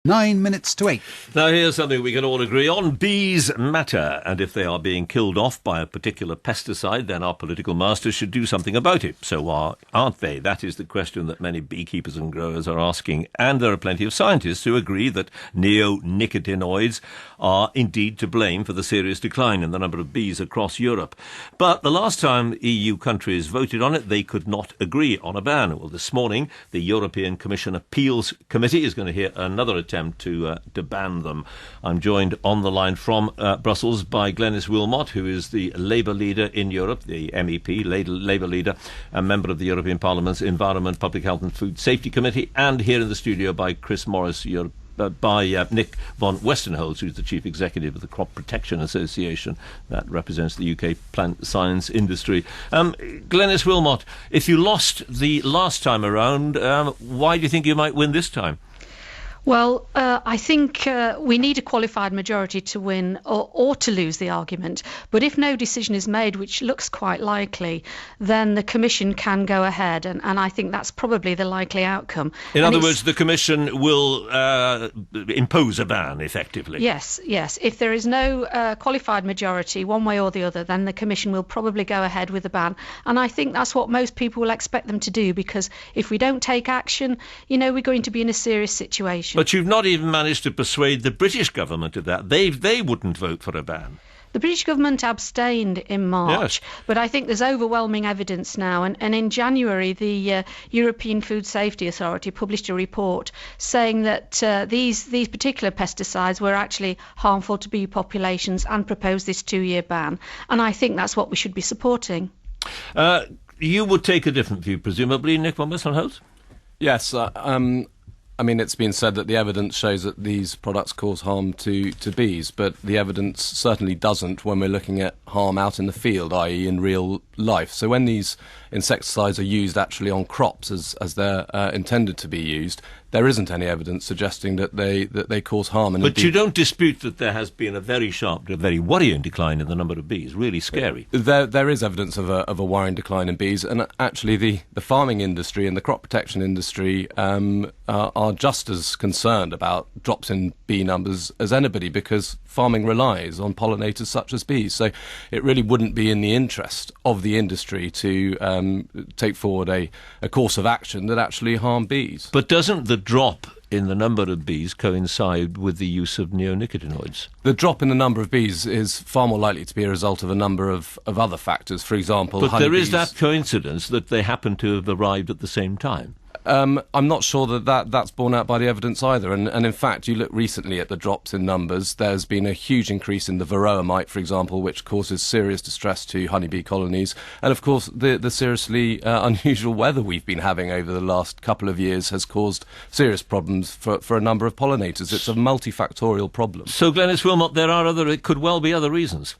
9 minutes to 8. Now here's something we can all agree on. Bees matter, and if they are being killed off by a particular pesticide, then our political masters should do something about it. So aren't they? That is the question that many beekeepers and growers are asking. And there are plenty of scientists who agree that neonicotinoids are indeed to blame for the serious decline in the number of bees across Europe. But the last time EU countries voted on it, they could not agree on a ban. Well, this morning, the European Commission Appeals Committee is going to hear another attempt to ban them. I'm joined on the line from Brussels by Glenis Willmott, who is the Labour leader in Europe, the MEP, Labour leader, and member of the European Parliament's Environment, Public Health and Food Safety Committee, and here in the studio by Chris Morris, by Nick von Westenholz, who's the Chief Executive of the Crop Protection Association that represents the UK plant science industry. Glenis Willmott, if you lost the last time around, why do you think you might win this time? Well, I think we need a qualified majority to win or to lose the argument. But if no decision is made, which looks quite likely, then the Commission can go ahead. And I think that's probably the likely outcome. In other words, the Commission will impose a ban, effectively. Yes. If there is no qualified majority, one way or the other, then the Commission will probably go ahead with the ban. And I think that's what most people will expect them to do, because if we don't take action, we're going to be in a serious situation. But you've not even managed to persuade the British government of that. They wouldn't vote for a ban. The British government abstained in March, yes. But I think there's overwhelming evidence now. And in January, the European Food Safety Authority published a report saying that these particular pesticides were actually harmful to bee populations and proposed this 2-year ban. And I think that's what we should be supporting. You would take a different view, presumably, Nick von Westenholz? Yes, I mean, it's been said that the evidence shows that these products cause harm to bees, but the evidence certainly doesn't when we're looking at harm out in the field, i.e. in real life. So when these insecticides are used actually on crops as they're intended to be used, there isn't any evidence suggesting that they cause harm. And but you don't dispute that there has been a very sharp, a very worrying decline in the number of bees. Really scary. There is evidence of a worrying decline in bees, and actually the farming industry and the crop protection industry are just as concerned about drops in bee numbers as anybody, because farming relies on pollinators such as bees. So it really wouldn't be in the interest of the industry to take forward a course of action that actually harm bees. But doesn't the drop in the number of bees coincide with the use of neonicotinoids? The drop in the number of bees is far more likely to be a result of a number of other factors. For example, but there is that coincidence that they happen to have arrived at the same time. I'm not sure that's borne out by the evidence either. And in fact, you look recently at the drops in numbers, there's been a huge increase in the varroa mite, for example, which causes serious distress to honeybee colonies. And of course, the seriously unusual weather we've been having over the last couple of years has caused serious problems for a number of pollinators. It's a multifactorial problem. So, Glenis Willmott, it could well be other reasons.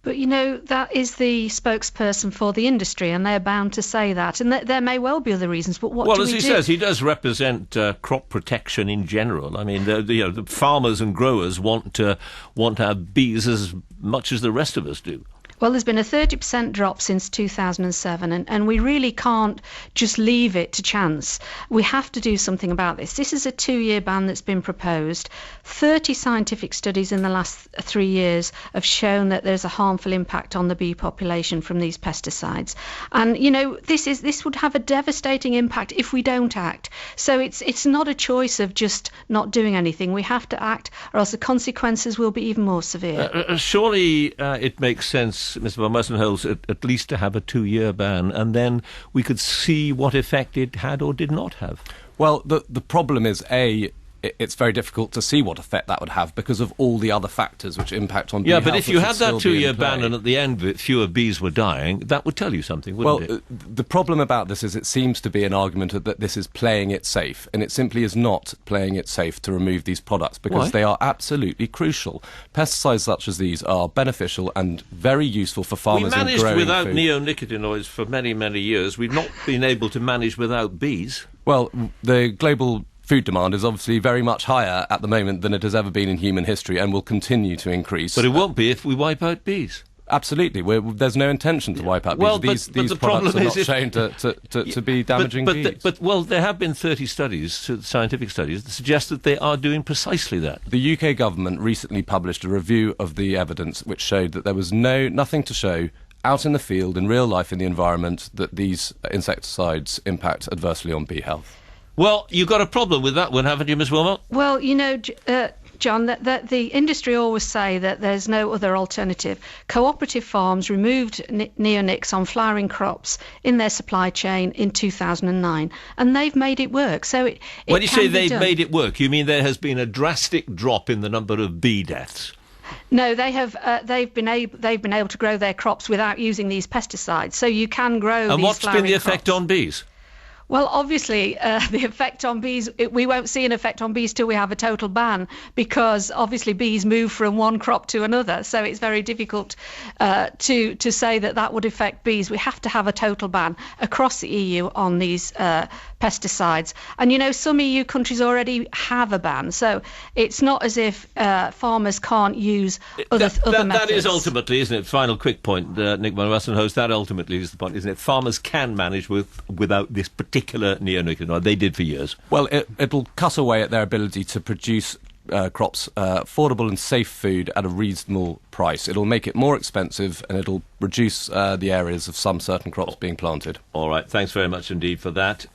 But, that is the spokesperson for the industry, and they're bound to say that. And there may well be other reasons, but what do we do? Well, as he says, he does represent crop protection in general. I mean, the farmers and growers want to have bees as much as the rest of us do. Well, there's been a 30% drop since 2007, and we really can't just leave it to chance. We have to do something about this. This is a 2-year ban that's been proposed. 30 scientific studies in the last 3 years have shown that there's a harmful impact on the bee population from these pesticides. And, this would have a devastating impact if we don't act. So it's not a choice of just not doing anything. We have to act, or else the consequences will be even more severe. Surely it makes sense, Mr. von Westenholz, at least to have a 2-year ban, and then we could see what effect it had or did not have. Well, the problem is, it's very difficult to see what effect that would have because of all the other factors which impact on bee health. Yeah, but if you had that 2-year ban and at the end of it fewer bees were dying, that would tell you something, wouldn't it? The problem about this is it seems to be an argument that this is playing it safe, and it simply is not playing it safe to remove these products because they are absolutely crucial. Pesticides such as these are beneficial and very useful for farmers in growing food. We managed without neonicotinoids for many, many years. We've not been able to manage without bees. Well, the global food demand is obviously very much higher at the moment than it has ever been in human history and will continue to increase. But it won't be if we wipe out bees. Absolutely. There's no intention to wipe out bees. These the products are not is shown to be damaging bees. But there have been 30 studies, scientific studies, that suggest that they are doing precisely that. The UK government recently published a review of the evidence which showed that there was nothing to show out in the field, in real life, in the environment, that these insecticides impact adversely on bee health. Well, you've got a problem with that one, haven't you, Miss Wilmot? Well, John, that the industry always say that there's no other alternative. Cooperative farms removed neonics on flowering crops in their supply chain in 2009, and they've made it work. So when you say they've made it work, you mean there has been a drastic drop in the number of bee deaths? No, they have. They've been able to grow their crops without using these pesticides. So you can grow. And what's been the effect crops on bees? Well, obviously, the effect on bees, we won't see an effect on bees till we have a total ban, because obviously bees move from one crop to another. So it's very difficult to say that would affect bees. We have to have a total ban across the EU on these pesticides. And, some EU countries already have a ban. So it's not as if farmers can't use other methods. That is ultimately, isn't it? Final quick point, Nick von Westenholz, that ultimately is the point, isn't it? Farmers can manage without this particular neonicotinoid. They did for years. Well, it'll cut away at their ability to produce crops, affordable and safe food at a reasonable price. It'll make it more expensive, and it'll reduce the areas of some certain crops being planted. All right, thanks very much indeed for that.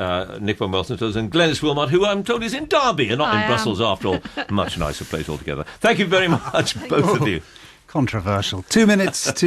Nick von Westenholz and Glenys Wilmot, who I'm told is in Derby and not in Brussels after all. Much nicer place altogether. Thank you very much, both of you. Controversial. 2 minutes to